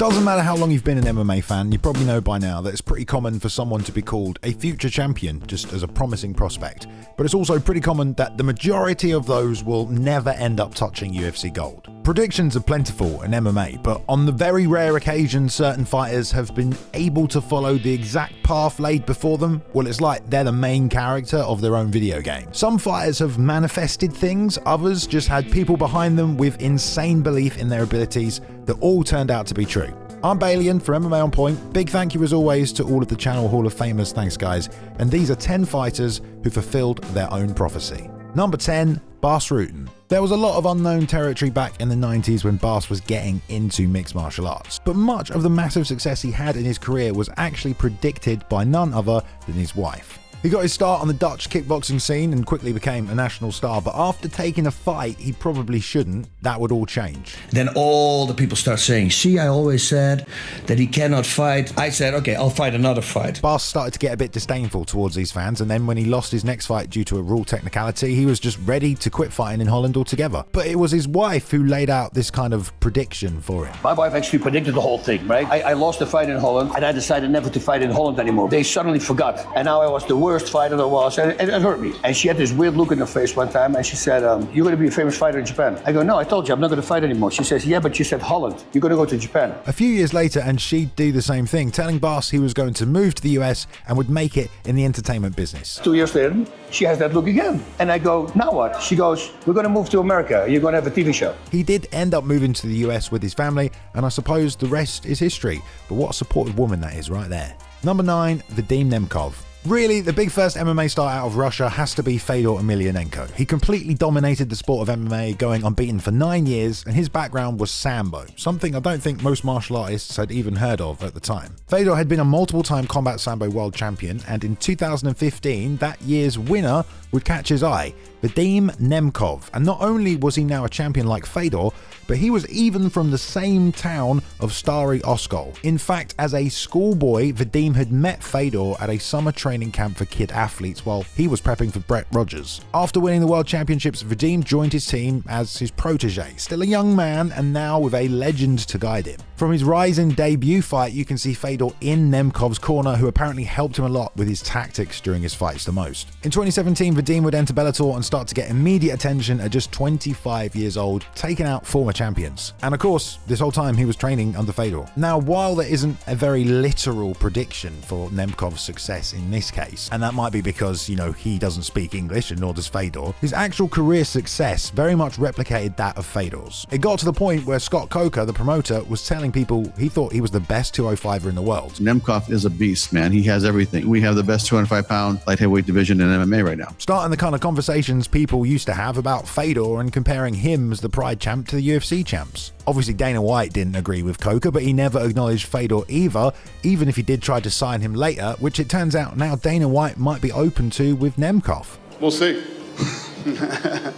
Doesn't matter how long you've been an MMA fan, you probably know by now that it's pretty common for someone to be called a future champion just as a promising prospect. But it's also pretty common that the majority of those will never end up touching UFC gold. Predictions are plentiful in MMA, but on the very rare occasion certain fighters have been able to follow the exact path laid before them, well, it's like they're the main character of their own video game. Some fighters have manifested things, others just had people behind them with insane belief in their abilities that all turned out to be true. I'm Balian for MMA On Point. Big thank you as always to all of the channel Hall of Famers, thanks guys. And these are 10 fighters who fulfilled their own prophecy. Number 10, Bas Rutten. There was a lot of unknown territory back in the 90s when Bas was getting into mixed martial arts, but much of the massive success he had in his career was actually predicted by none other than his wife. He got his start on the Dutch kickboxing scene and quickly became a national star, but after taking a fight he probably shouldn't, that would all change. Then all the people start saying, see, I always said that he cannot fight. I said, okay, I'll fight another fight. Bas started to get a bit disdainful towards these fans, and then when he lost his next fight due to a rule technicality, he was just ready to quit fighting in Holland altogether. But it was his wife who laid out this kind of prediction for him. My wife actually predicted the whole thing, right? I lost the fight in Holland, and I decided never to fight in Holland anymore. They suddenly forgot, and now I was the worst fighter there was, and it hurt me. And she had this weird look in her face one time, and she said, you're going to be a famous fighter in Japan. I go, no, I told you I'm not going to fight anymore. She says, yeah, but you said Holland. You're going to go to Japan. A few years later, and she'd do the same thing, telling Bas he was going to move to the US and would make it in the entertainment business. 2 years later, she has that look again. And I go, now what? She goes, we're going to move to America. You're going to have a TV show. He did end up moving to the US with his family, and I suppose the rest is history. But what a supportive woman that is right there. Number 9, Vadim Nemkov. Really, the big first MMA star out of Russia has to be Fedor Emelianenko. He completely dominated the sport of MMA, going unbeaten for 9 years, and his background was Sambo, something I don't think most martial artists had even heard of at the time. Fedor had been a multiple-time combat Sambo world champion, and in 2015, that year's winner would catch his eye, Vadim Nemkov. And not only was he now a champion like Fedor, but he was even from the same town of Stary Oskol. In fact, as a schoolboy, Vadim had met Fedor at a summer training camp for kid athletes while he was prepping for Brett Rogers. After winning the World Championships, Vadim joined his team as his protege, still a young man and now with a legend to guide him. From his rising debut fight, you can see Fedor in Nemkov's corner, who apparently helped him a lot with his tactics during his fights the most. In 2017, Vadim would enter Bellator and start to get immediate attention at just 25 years old, taking out former champions. And of course, this whole time he was training under Fedor. Now, while there isn't a very literal prediction for Nemkov's success in this case, and that might be because, you know, he doesn't speak English and nor does Fedor, his actual career success very much replicated that of Fedor's. It got to the point where Scott Coker, the promoter, was telling people he thought he was the best 205er in the world. Nemkov is a beast, man. He has everything. We have the best 205-pound light heavyweight division in MMA right now. Starting the kind of conversations people used to have about Fedor and comparing him as the Pride champ to the UFC champs. Obviously, Dana White didn't agree with Coker, but he never acknowledged Fedor either, even if he did try to sign him later, which it turns out now Dana White might be open to with Nemkov. We'll see.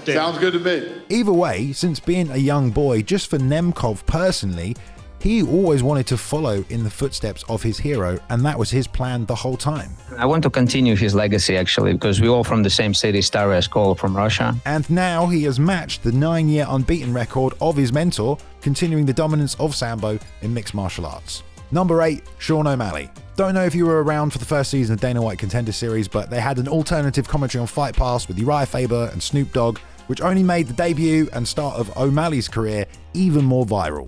Sounds good to me. Either way, since being a young boy, just for Nemkov personally, he always wanted to follow in the footsteps of his hero, and that was his plan the whole time. I want to continue his legacy, actually, because we're all from the same city, Stary Oskol, from Russia. And now he has matched the 9-year unbeaten record of his mentor, continuing the dominance of Sambo in mixed martial arts. Number 8, Sean O'Malley. Don't know if you were around for the first season of Dana White Contender Series, but they had an alternative commentary on Fight Pass with Uriah Faber and Snoop Dogg, which only made the debut and start of O'Malley's career even more viral.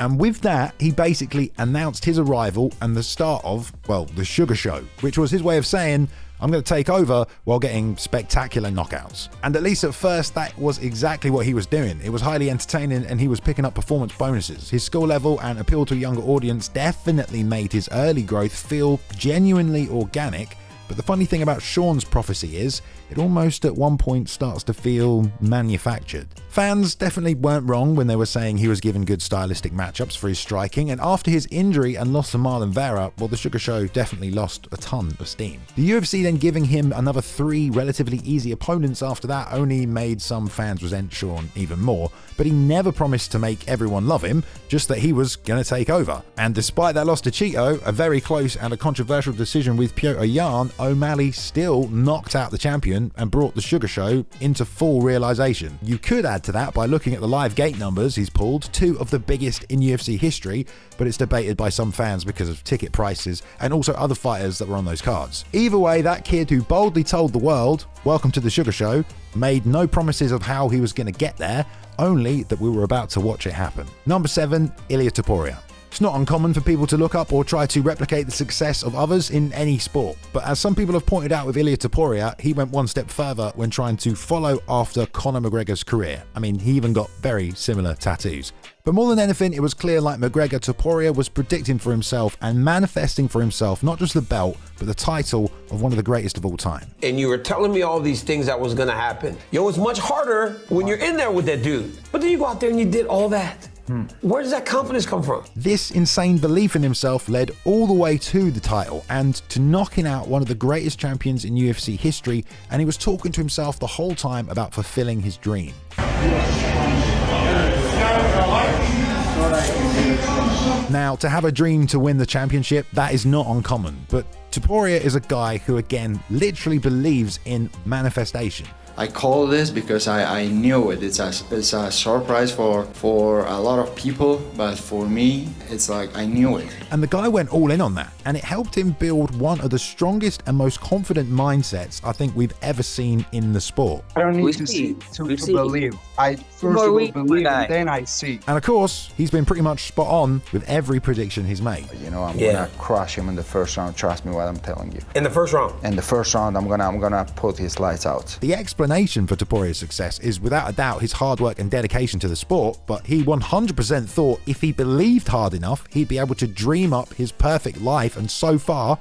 And with that, he basically announced his arrival and the start of, well, the Sugar Show, which was his way of saying, I'm going to take over while getting spectacular knockouts. And at least at first, that was exactly what he was doing. It was highly entertaining and he was picking up performance bonuses. His skill level and appeal to a younger audience definitely made his early growth feel genuinely organic. But the funny thing about Sean's prophecy is, it almost at one point starts to feel manufactured. Fans definitely weren't wrong when they were saying he was given good stylistic matchups for his striking, and after his injury and loss to Marlon Vera, well, the Sugar Show definitely lost a ton of steam. The UFC then giving him another 3 relatively easy opponents after that only made some fans resent Sean even more, but he never promised to make everyone love him, just that he was going to take over. And despite that loss to Cheeto, a very close and a controversial decision with Petr Yan, O'Malley still knocked out the champion and brought the Sugar Show into full realization. You could add to that by looking at the live gate numbers he's pulled, 2 of the biggest in UFC history, but it's debated by some fans because of ticket prices and also other fighters that were on those cards. Either way, that kid who boldly told the world, "Welcome to the Sugar Show," made no promises of how he was going to get there, only that we were about to watch it happen. Number 7, Ilia Topuria. It's not uncommon for people to look up or try to replicate the success of others in any sport, but as some people have pointed out with Ilia Topuria, he went one step further when trying to follow after Conor McGregor's career. I mean, he even got very similar tattoos. But more than anything, it was clear like McGregor, Topuria was predicting for himself and manifesting for himself not just the belt, but the title of one of the greatest of all time. And you were telling me all these things that was gonna happen. Yo, it's much harder when you're in there with that dude. But then you go out there and you did all that. Where does that confidence come from? This insane belief in himself led all the way to the title and to knocking out one of the greatest champions in UFC history, and he was talking to himself the whole time about fulfilling his dream. Now, to have a dream to win the championship, that is not uncommon, but Topuria is a guy who, again, literally believes in manifestation. I call this because I knew it. It's a surprise for a lot of people, but for me, it's like I knew it. And the guy went all in on that, and it helped him build one of the strongest and most confident mindsets I think we've ever seen in the sport. I don't need to believe. I first of all believe, and then I see. And of course, he's been pretty much spot on with every prediction he's made. You know, I'm gonna crush him in the first round. Trust me what I'm telling you. In the first round? In the first round, I'm gonna put his lights out. The explanation for Topuria's success is without a doubt his hard work and dedication to the sport, but he 100% thought if he believed hard enough, he'd be able to dream up his perfect life, and so far,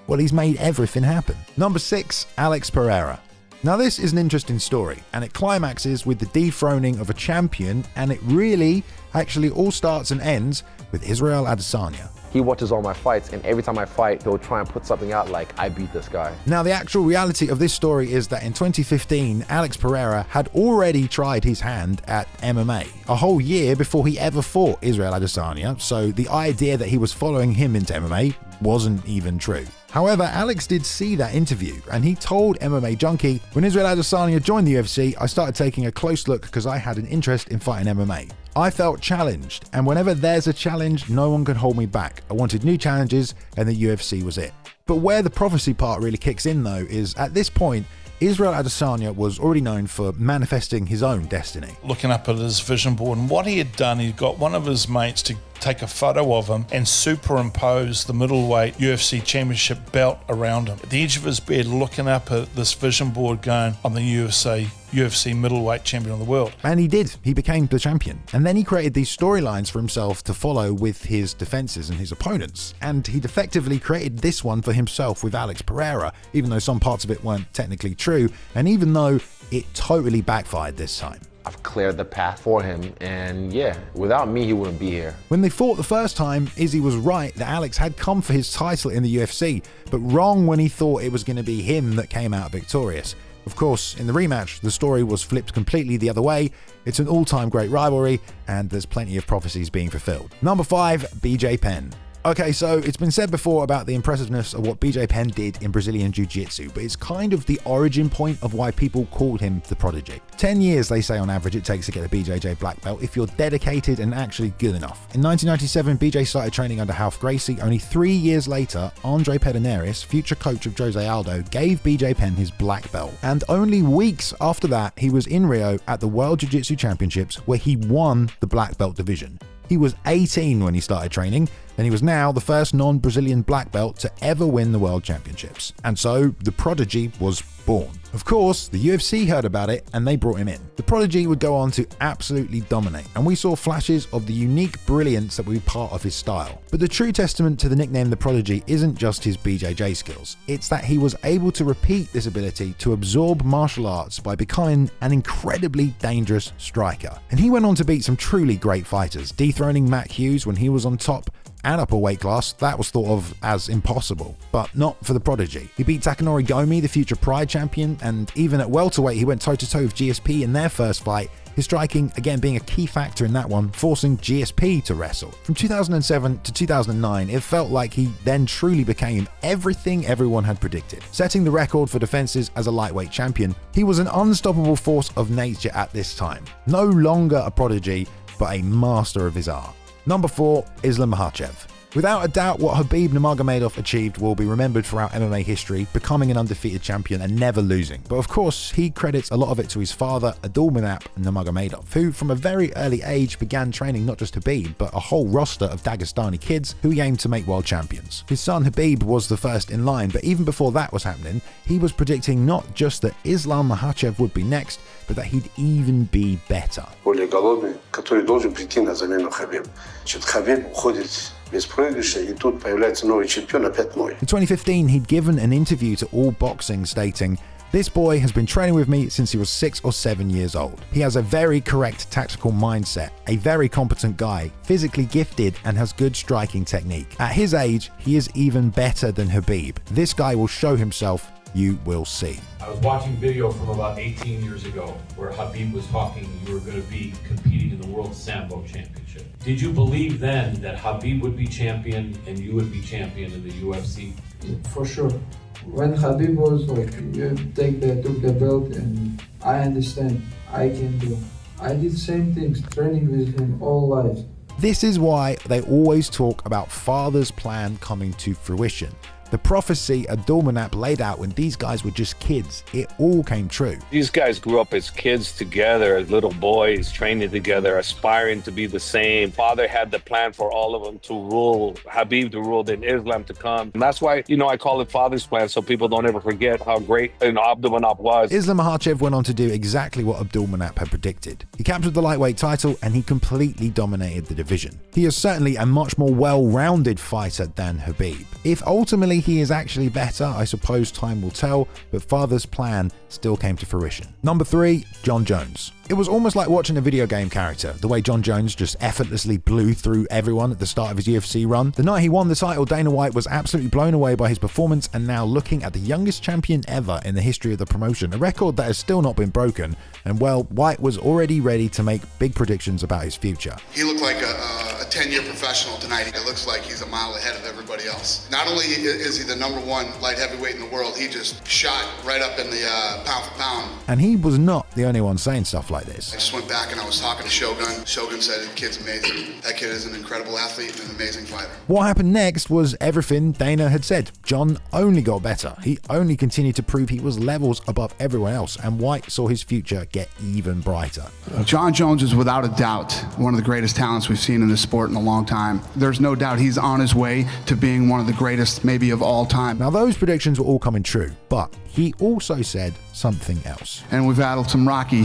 well, he's made everything happen. Number 6, Alex Pereira. Now this is an interesting story, and it climaxes with the dethroning of a champion, and it really actually all starts and ends with Israel Adesanya. He watches all my fights, and every time I fight, he'll try and put something out like, I beat this guy. Now, the actual reality of this story is that in 2015, Alex Pereira had already tried his hand at MMA, a whole year before he ever fought Israel Adesanya, so the idea that he was following him into MMA wasn't even true. However, Alex did see that interview, and he told MMA Junkie, "When Israel Adesanya joined the UFC, I started taking a close look because I had an interest in fighting MMA. I felt challenged, and whenever there's a challenge, no one can hold me back. I wanted new challenges, and the UFC was it." But where the prophecy part really kicks in though is at this point, Israel Adesanya was already known for manifesting his own destiny. Looking up at his vision board, and what he had done, he got one of his mates to take a photo of him and superimpose the middleweight UFC championship belt around him. At the edge of his bed, looking up at this vision board going, "I'm the UFC middleweight champion of the world." And he did. He became the champion. And then he created these storylines for himself to follow with his defenses and his opponents. And he'd effectively created this one for himself with Alex Pereira, even though some parts of it weren't technically true, and even though it totally backfired this time. I've cleared the path for him, and yeah, without me, he wouldn't be here. When they fought the first time, Izzy was right that Alex had come for his title in the UFC, but wrong when he thought it was going to be him that came out victorious. Of course, in the rematch, the story was flipped completely the other way. It's an all-time great rivalry, and there's plenty of prophecies being fulfilled. Number 5, BJ Penn. Okay, so it's been said before about the impressiveness of what BJ Penn did in Brazilian Jiu-Jitsu, but it's kind of the origin point of why people called him the prodigy. 10 years, they say on average, it takes to get a BJJ black belt if you're dedicated and actually good enough. In 1997, BJ started training under Rorion Gracie. Only 3 years later, Andre Pederneiras, future coach of Jose Aldo, gave BJ Penn his black belt. And only weeks after that, he was in Rio at the World Jiu-Jitsu Championships, where he won the black belt division. He was 18 when he started training, and he was now the first non-Brazilian black belt to ever win the World Championships. And so the prodigy was born. Of course, the UFC heard about it and they brought him in. The prodigy would go on to absolutely dominate, and we saw flashes of the unique brilliance that would be part of his style. But the true testament to the nickname the prodigy isn't just his BJJ skills, it's that he was able to repeat this ability to absorb martial arts by becoming an incredibly dangerous striker. And he went on to beat some truly great fighters, dethroning Matt Hughes when he was on top and upper weight class. That was thought of as impossible, but not for the prodigy. He beat Takanori Gomi, the future Pride champion, and even at welterweight he went toe-to-toe with GSP in their first fight, his striking again being a key factor in that one, forcing GSP to wrestle. From 2007 to 2009, it felt like he then truly became everything everyone had predicted. Setting the record for defenses as a lightweight champion, he was an unstoppable force of nature at this time. No longer a prodigy, but a master of his art. Number 4, Islam Makhachev. Without a doubt, what Vadim Nemkov achieved will be remembered throughout MMA history, becoming an undefeated champion and never losing. But of course, he credits a lot of it to his father, Abdulmanap Nurmagomedov, who from a very early age began training not just Khabib, but a whole roster of Dagestani kids who he aimed to make world champions. His son Khabib was the first in line, but even before that was happening, he was predicting not just that Islam Makhachev would be next, but that he'd even be better. In 2015, he'd given an interview to All Boxing stating, "This boy has been training with me since he was 6 or 7 years old. He has a very correct tactical mindset, a very competent guy, physically gifted and has good striking technique. At his age, he is even better than Khabib. This guy will show himself. You will see." I was watching video from about 18 years ago where Khabib was talking you were going to be competing in the World Sambo Championship. Did you believe then that Khabib would be champion and you would be champion in the UFC? For sure. When Khabib was like, you took the belt, and I understand, I can do. I did same things, training with him all life. This is why they always talk about father's plan coming to fruition. The prophecy Abdulmanap laid out when these guys were just kids, it all came true. These guys grew up as kids together, as little boys, training together, aspiring to be the same. Father had the plan for all of them to rule, Khabib to rule, then Islam to come. And that's why, I call it father's plan, so people don't ever forget how great Abdulmanap was. Islam Makhachev went on to do exactly what Abdulmanap had predicted. He captured the lightweight title and he completely dominated the division. He is certainly a much more well-rounded fighter than Khabib. If ultimately he is actually better, I suppose time will tell, but father's plan still came to fruition. Number 3, Jon Jones. It was almost like watching a video game character, the way Jon Jones just effortlessly blew through everyone at the start of his UFC run. The night he won the title, Dana White was absolutely blown away by his performance, and now looking at the youngest champion ever in the history of the promotion, a record that has still not been broken, and well, White was already ready to make big predictions about his future. He looked like a 10-year professional tonight. It looks like he's a mile ahead of everybody else. Not only is he the #1 light heavyweight in the world, he just shot right up in the pound for pound. And he was not the only one saying stuff like this. I just went back and I was talking to Shogun. Shogun said the kid's amazing. That kid is an incredible athlete and an amazing fighter. What happened next was everything Dana had said. Jon only got better. He only continued to prove he was levels above everyone else, and White saw his future get even brighter. Jon Jones is without a doubt one of the greatest talents we've seen in this sport in a long time. There's no doubt he's on his way to being one of the greatest maybe of all time. Now those predictions were all coming true, but he also said something else. And we've had some rocky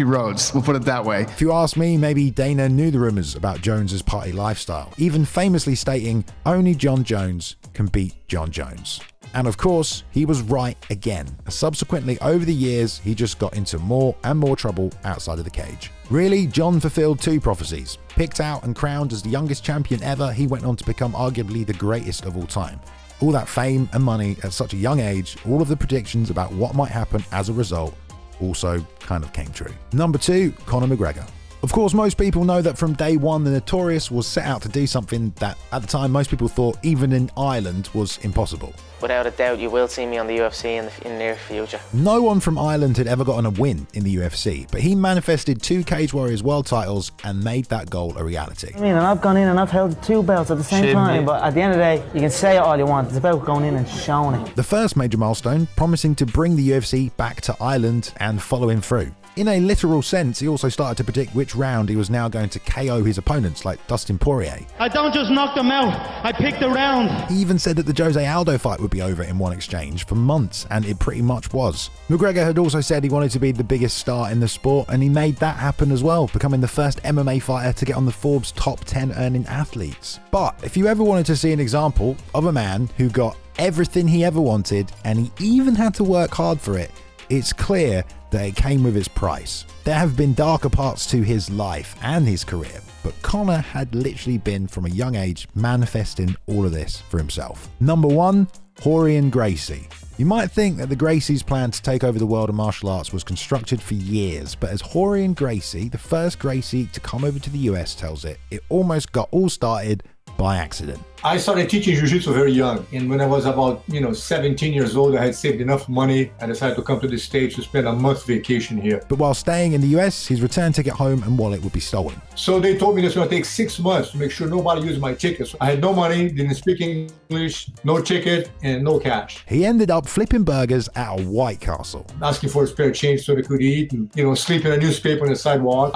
roads, we'll put it that way. If you ask me, maybe Dana knew the rumors about Jones's party lifestyle, even famously stating, "Only Jon Jones can beat Jon Jones." And of course, he was right again. Subsequently, over the years, he just got into more and more trouble outside of the cage. Really, Jon fulfilled 2 prophecies. Picked out and crowned as the youngest champion ever, he went on to become arguably the greatest of all time. All that fame and money at such a young age, all of the predictions about what might happen as a result, also kind of came true. Number 2, Conor McGregor. Of course, most people know that from day one, the Notorious was set out to do something that at the time most people thought, even in Ireland, was impossible. Without a doubt, you will see me on the UFC in the near future. No one from Ireland had ever gotten a win in the UFC, but he manifested 2 Cage Warriors world titles and made that goal a reality. I mean, and I've gone in and I've held 2 belts at the same time, but at the end of the day, you can say it all you want. It's about going in and showing it. The first major milestone, promising to bring the UFC back to Ireland and following through. in a literal sense, he also started to predict which round he was now going to KO his opponents, like Dustin Poirier. I don't just knock them out, I pick the round. He even said that the Jose Aldo fight would be over in one exchange for months, and it pretty much was. McGregor had also said he wanted to be the biggest star in the sport, and he made that happen as well, becoming the first MMA fighter to get on the Forbes top 10 earning athletes. But if you ever wanted to see an example of a man who got everything he ever wanted, and he even had to work hard for it, it's clear that it came with its price. There have been darker parts to his life and his career, but Conor had literally been from a young age manifesting all of this for himself. Number 1, Rorion Gracie. You might think that the Gracie's plan to take over the world of martial arts was constructed for years, but as Rorion Gracie, the first Gracie to come over to the US, tells it almost got all started by accident. I started teaching jiu-jitsu very young, and when I was about 17 years old, I had saved enough money. I decided to come to the States to spend a month vacation here. But while staying in the US, his return ticket home and wallet would be stolen. So they told me this was going to take 6 months to make sure nobody used my ticket. So I had no money, didn't speak English, no ticket, and no cash. He ended up flipping burgers at a White Castle, asking for a spare change so they could eat, and sleep in a newspaper on the sidewalk.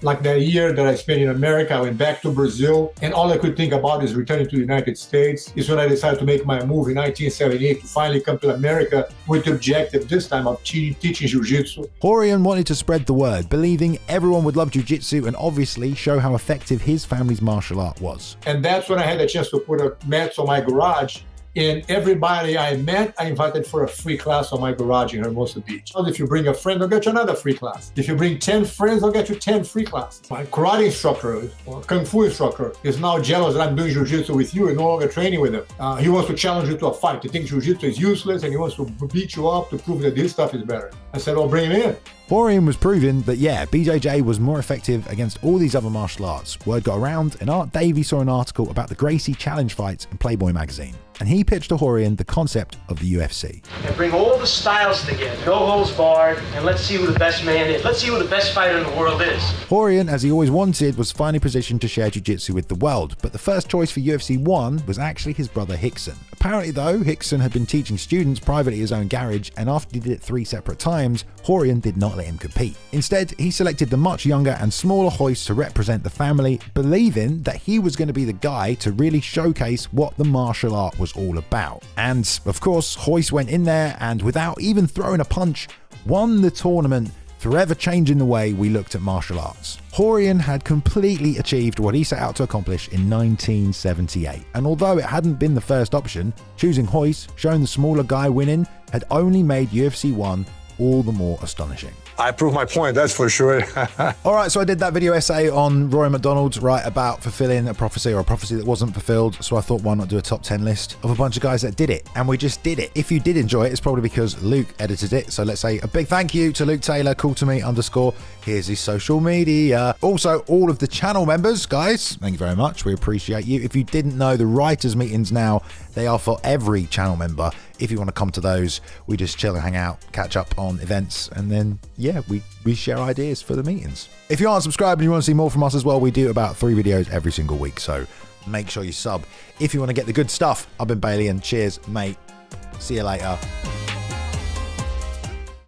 Like that year that I spent in America, I went back to Brazil, and all I could think about is returning to the United States. Is when I decided to make my move in 1978 to finally come to America with the objective this time of teaching jiu-jitsu. Rorion wanted to spread the word, believing everyone would love jiu-jitsu and obviously show how effective his family's martial art was. And that's when I had a chance to put a mat on my garage. And everybody I met, I invited for a free class on my garage in Hermosa Beach. If you bring a friend, I'll get you another free class. If you bring 10 friends, I'll get you 10 free classes. My karate instructor or kung fu instructor is now jealous that I'm doing jiu-jitsu with you and no longer training with him. He wants to challenge you to a fight. He thinks jiu-jitsu is useless and he wants to beat you up to prove that this stuff is better. I said, well, bring him in. Rorion was proving that, BJJ was more effective against all these other martial arts. Word got around, and Art Davey saw an article about the Gracie challenge fights in Playboy magazine. And he pitched to Rorion the concept of the UFC. And bring all the styles together, no holds barred, and let's see who the best man is. Let's see who the best fighter in the world is. Rorion, as he always wanted, was finally positioned to share jiu-jitsu with the world, but the first choice for UFC 1 was actually his brother Rickson. Apparently though, Rickson had been teaching students privately at his own garage, and after he did it 3 separate times, Rorion did not let him compete. Instead, he selected the much younger and smaller Royce to represent the family, believing that he was going to be the guy to really showcase what the martial art was all about. And of course, Royce went in there and without even throwing a punch, won the tournament, forever changing the way we looked at martial arts. Rorion had completely achieved what he set out to accomplish in 1978, and although it hadn't been the first option, choosing Royce, showing the smaller guy winning, had only made UFC 1 all the more astonishing. I proved my point, that's for sure. Alright, so I did that video essay on Rory McDonald's, about fulfilling a prophecy or a prophecy that wasn't fulfilled, so I thought why not do a top 10 list of a bunch of guys that did it, and we just did it. If you did enjoy it, it's probably because Luke edited it, so let's say a big thank you to Luke Taylor, cooltome_. Here's his social media. Also, all of the channel members, guys, thank you very much, we appreciate you. If you didn't know, the writers meetings now, they are for every channel member. If you want to come to those, we just chill and hang out, catch up on events, and then, we share ideas for the meetings. If you aren't subscribed and you want to see more from us as well, we do about 3 videos every single week, so make sure you sub if you want to get the good stuff. I've been Bailey, and cheers, mate. See you later.